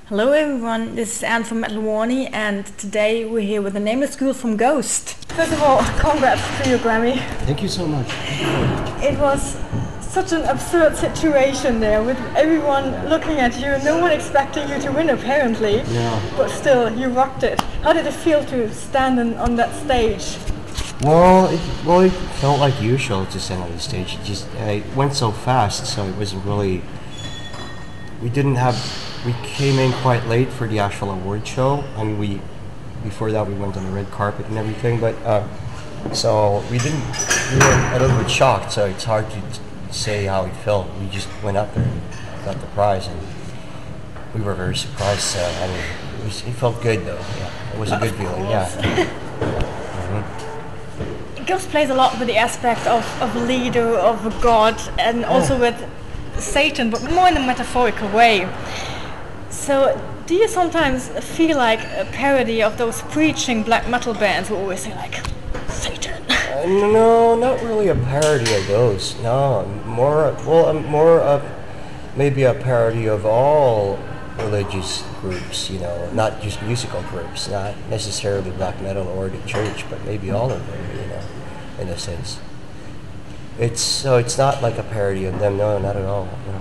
Hello everyone, this is Anne from Metal Warning, and today we're here with A Nameless Ghoul from Ghost. First of all, congrats to your Grammy. Thank you so much. It was such an absurd situation there, with everyone looking at you, no one expecting you to win apparently. Yeah. But still, you rocked it. How did it feel to stand on that stage? Well, it felt like usual to stand on the stage. It went so fast, so it wasn't really. We came in quite late for the actual award show. I mean, before that we went on the red carpet and everything, but so we were a little bit shocked. So it's hard to say how it felt. We just went up there and got the prize, and we were very surprised. I mean, it felt good though. Yeah, it was a good feeling. Yeah. Ghost plays a lot with the aspect of a leader, of a god, and also with Satan, but more in a metaphorical way. So, do you sometimes feel like a parody of those preaching black metal bands who always say like, Satan? No, not really a parody of those. No, maybe a parody of all religious groups, you know, not just musical groups, not necessarily black metal or the church, but maybe all of them, you know, in a sense. It's not like a parody of them, no, not at all, no.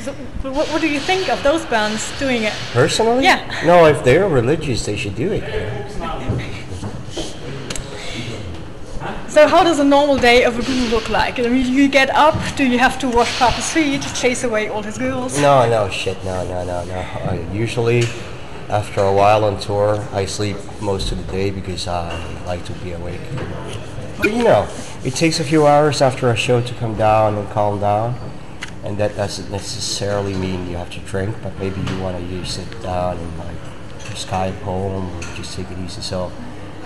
So what do you think of those bands doing it? Personally? Yeah. No, if they're religious, they should do it. So how does a normal day of a ghoul look like? I mean, you get up, do you have to wash Papa's feet, chase away all his ghouls? No. Usually, after a while on tour, I sleep most of the day because I like to be awake. But you know, it takes a few hours after a show to come down and calm down. And that doesn't necessarily mean you have to drink, but maybe you want to just sit down and like Skype home or just take it easy. So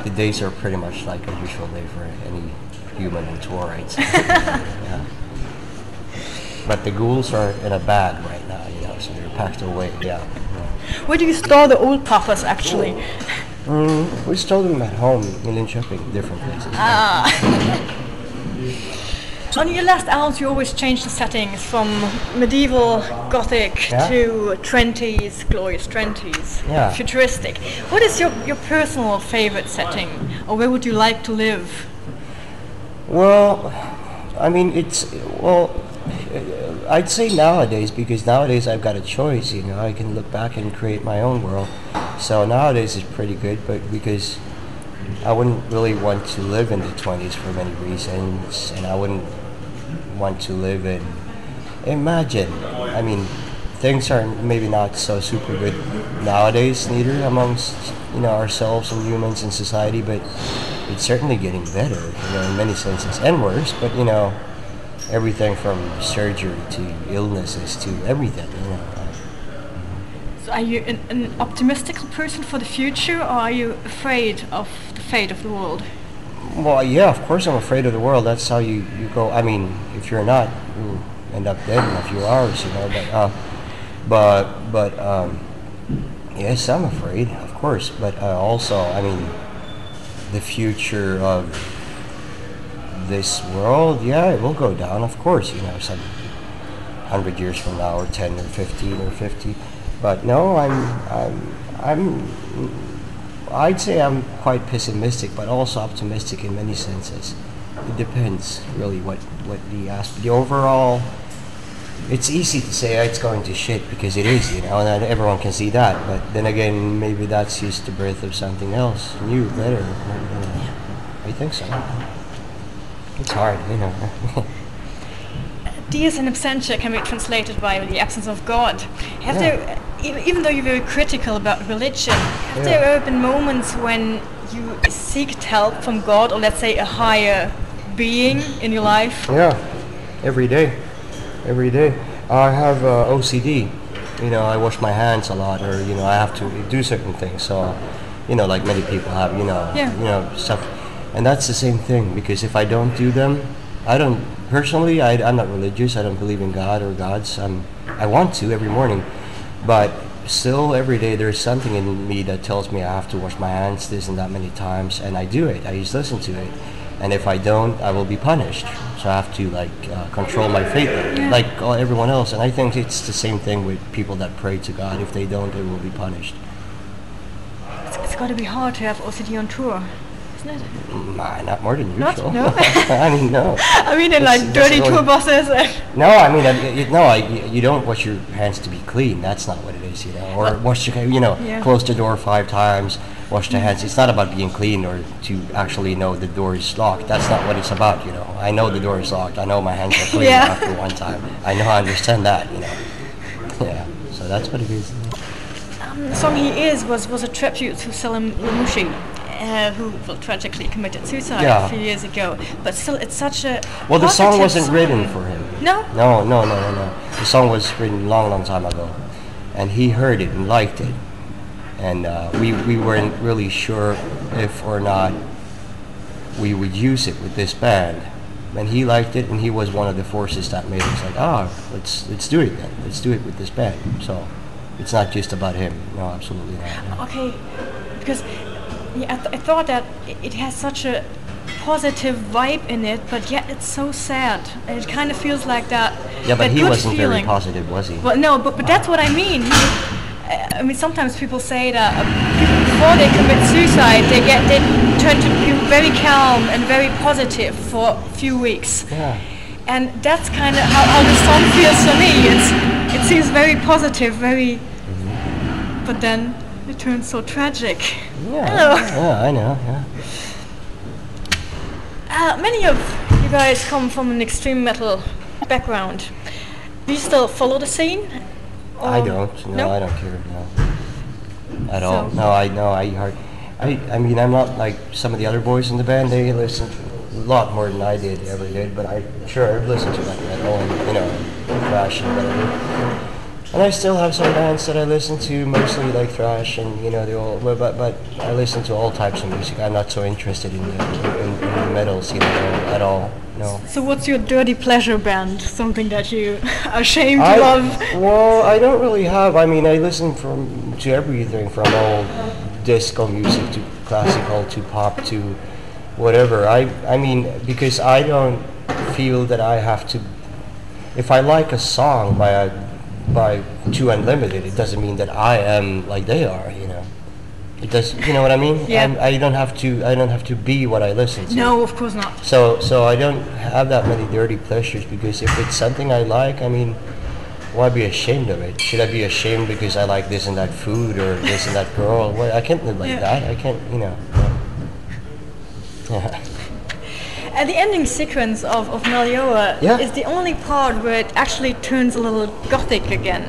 the days are pretty much like a usual day for any human on tour, right? So, yeah. But the ghouls are in a bag right now, you know, so they're packed away. Yeah. Where do you store the old papas actually? We store them at home in Linköping, different places. On your last albums, you always change the settings from medieval Gothic to Trenties, glorious Trenties, futuristic. What is your personal favorite setting, or where would you like to live? Well, I mean, I'd say nowadays, because nowadays I've got a choice, you know, I can look back and create my own world. So nowadays it's pretty good, but because I wouldn't really want to live in the 20s for many reasons, and I wouldn't want to live in, imagine, I mean, things are maybe not so super good nowadays neither amongst, you know, ourselves and humans in society, but it's certainly getting better, you know, in many senses, and worse, but you know, everything from surgery to illnesses to everything, you know. So are you an optimistic person for the future, or are you afraid of the fate of the world? Well, yeah, of course I'm afraid of the world. That's how you go. I mean, if you're not, you'll end up dead in a few hours, you know. But yes, I'm afraid, of course. But also, I mean, the future of this world, yeah, it will go down, of course. You know, some 100 years from now, or 10, or 15, or 50. But no, I'd say I'm quite pessimistic, but also optimistic in many senses. It depends, really, what the overall. It's easy to say it's going to shit because it is, you know, and everyone can see that. But then again, maybe that's just the birth of something else, new, better. You know. I think so. It's hard, you know. Dies in absentia can be translated by the absence of God. Even though you're very critical about religion, have there been moments when you seeked help from God, or let's say a higher being in your life? Yeah, every day. I have OCD. You know, I wash my hands a lot, or you know, I have to do certain things. So, you know, like many people have, you know, stuff. And that's the same thing, because if I don't do them, I'm not religious. I don't believe in God or gods. I want to every morning, but still every day there's something in me that tells me I have to wash my hands this and that many times, and I do it. I just listen to it, and if I don't, I will be punished. So I have to control my fate, like everyone else. And I think it's the same thing with people that pray to God. If they don't, they will be punished. It's got to be hard to have OCD on tour, isn't it? Not more than usual. No? I mean, no. I mean, in like dirty tour buses. No, I mean, you don't wash your hands to be clean. That's not what it is, Or wash your, close the door 5 times, wash the hands. It's not about being clean or to actually know the door is locked. That's not what it's about, I know the door is locked. I know my hands are clean after one time. I understand that, Yeah, so that's what it is. The song He Is was a tribute to Selim Lamouchi, who tragically committed suicide a few years ago. But still, it's such a well, the song wasn't written for him. No? No. The song was written long time ago, and he heard it and liked it, and we weren't really sure if or not we would use it with this band. And he liked it, and he was one of the forces that made us let's do it then. Let's do it with this band. So it's not just about him. No, absolutely not. No. Okay, because I thought that it has such a positive vibe in it, but yet it's so sad, and it kind of feels like that. Yeah, but he wasn't feeling. Very positive, was he? Well, no, but that's what I mean. I mean, sometimes people say that people before they commit suicide, they turn to be very calm and very positive for a few weeks. Yeah. And that's kind of how the song feels for me. It seems very positive, very, but then it turns so tragic. Yeah, I know. Many of you guys come from an extreme metal background. Do you still follow the scene? I don't. No, I don't care. No, at all. No, I know. I mean, I'm not like some of the other boys in the band. They listen a lot more than I ever did. But I've listened to like metal and thrash and whatever. And I still have some bands that I listen to, mostly like thrash and but I listen to all types of music. I'm not so interested in the metals, at all. No. So what's your dirty pleasure band? Something that you are ashamed of? Well, I don't really have. I mean, I listen to everything from old disco music to classical to pop to whatever. I mean, because I don't feel that I have to. If I like a song by Too Unlimited, it doesn't mean that I am like they are. It does. You know what I mean? Yeah. I don't have to be what I listen to. No, of course not. So I don't have that many dirty pleasures, because if it's something I like, I mean, why be ashamed of it? Should I be ashamed because I like this and that food or this and that girl? Well, I can't live like that. I can't. The ending sequence of Melioa is the only part where it actually turns a little gothic again.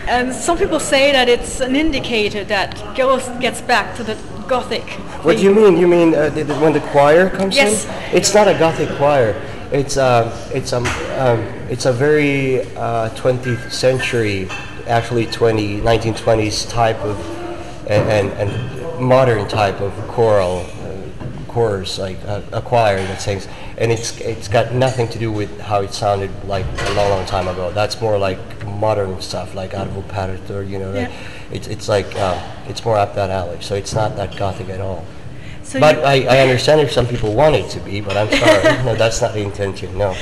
And some people say that it's an indicator that Ghost gets back to the gothic. What do you mean? You mean when the choir comes in? Yes. It's not a gothic choir. It's a very 20th century, actually 1920s type of and modern type of chorus, like a choir that sings, and it's got nothing to do with how it sounded like a long time ago. That's more like modern stuff, like Arvo Pärt, or it's like it's more up that alley. So it's not that gothic at all. So but I understand if some people want it to be, but I'm sorry, no, that's not the intention. No.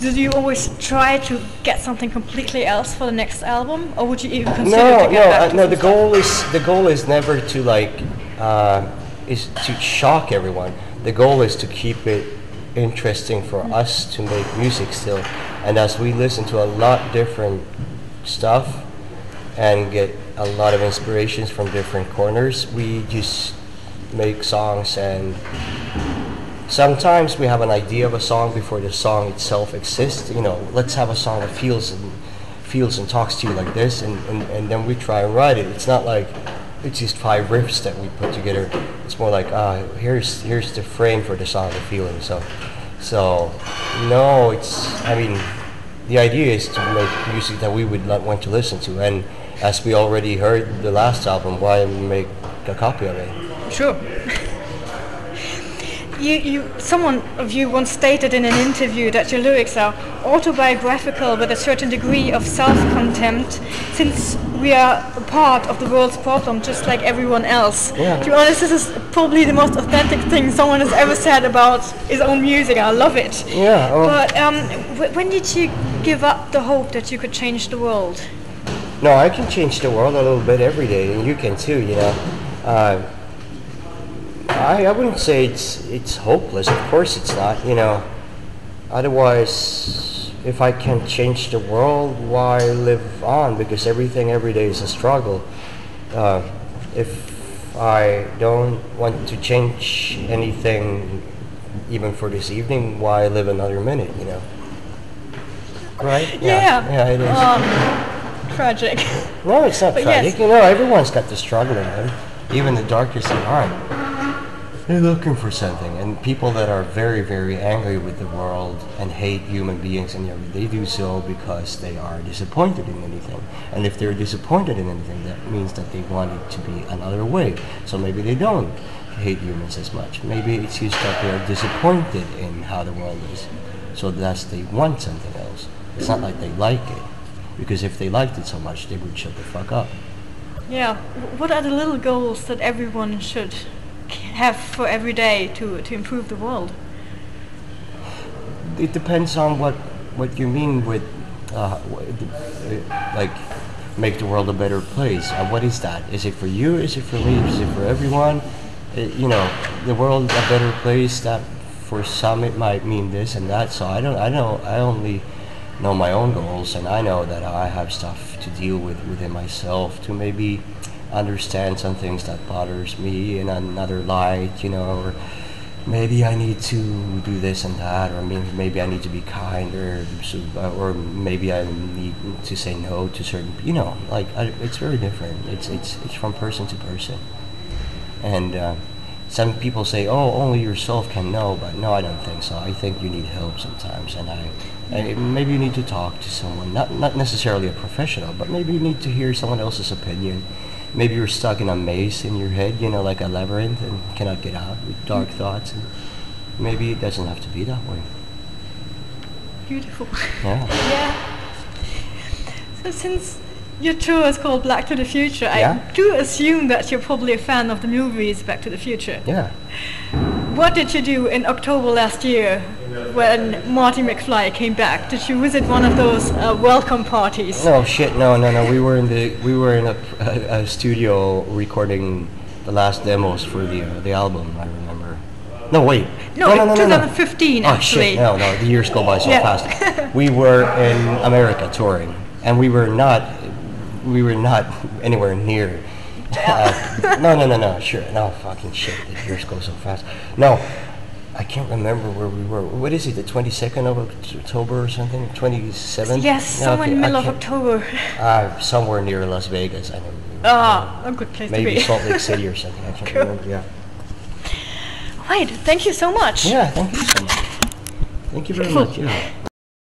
Did you always try to get something completely else for the next album, or would you even consider? No. The goal is never to is to shock everyone. The goal is to keep it interesting for us to make music still. And as we listen to a lot different stuff and get a lot of inspirations from different corners, we just make songs, and sometimes we have an idea of a song before the song itself exists. Let's have a song that feels and talks to you like this, and then we try and write it. It's not like it's just 5 riffs that we put together. It's more like here's the frame for the song, the feeling. So no, the idea is to make music that we would not want to listen to, and as we already heard the last album, why make a copy of it? Sure. someone of you once stated in an interview that your lyrics are autobiographical with a certain degree of self-contempt, since we are a part of the world's problem, just like everyone else. Yeah. To be honest, this is probably the most authentic thing someone has ever said about his own music. I love it. Yeah. But when did you give up the hope that you could change the world? No, I can change the world a little bit every day, and you can too. You know. I wouldn't say it's hopeless. Of course it's not, you know. Otherwise, if I can't change the world, why live on? Because everything every day is a struggle. If I don't want to change anything, even for this evening, why live another minute, you know? Right? Yeah, it is. Tragic. No, it's not But tragic. yes. You know, everyone's got the struggle in them. Even the darkest at heart. They're looking for something, and people that are very, very angry with the world and hate human beings, and they do so because they are disappointed in anything. And if they're disappointed in anything, that means that they want it to be another way. So maybe they don't hate humans as much. Maybe it's just that they're disappointed in how the world is. So thus they want something else. It's not like they like it, because if they liked it so much, they would shut the fuck up. Yeah. What are the little goals that everyone should have for every day to improve the world? It depends on what you mean with like make the world a better place. What is that? Is it for you? Is it for me? Is it for everyone? You know, the world a better place. That for some it might mean this and that. So I only know my own goals, and I know that I have stuff to deal with within myself to maybe understand some things that bothers me in another light, you know, or maybe I need to do this and that, or maybe I need to be kinder, or maybe I need to say no to certain, you know, like it's very different. It's from person to person, and some people say, oh, only yourself can know, but no, I don't think so. I think you need help sometimes, and maybe you need to talk to someone, not necessarily a professional, but maybe you need to hear someone else's opinion. Maybe you're stuck in a maze in your head, you know, like a labyrinth, and cannot get out with dark thoughts. And maybe it doesn't have to be that way. Beautiful. Yeah. Yeah. So since your tour is called Back to the Future, Yeah. I do assume that you're probably a fan of the movies Back to the Future. Yeah. What did you do in October last year when Marty McFly came back? Did you visit one of those welcome parties? No shit. No. We were in a studio recording the last demos for the album. I remember. No, wait. No, 2015 actually. Oh shit. No. The years go by so fast. We were in America touring, and we were not anywhere near. No, sure. No, fucking shit. The years go so fast. No, I can't remember where we were. What is it, the 22nd of October or something? 27th? Yes, somewhere in the middle of October. Somewhere near Las Vegas. I know. A good place to maybe be. Salt Lake City or something. I can't Cool. remember, yeah. Right, thank you so much. Yeah, thank you so much. Thank you very much, yeah.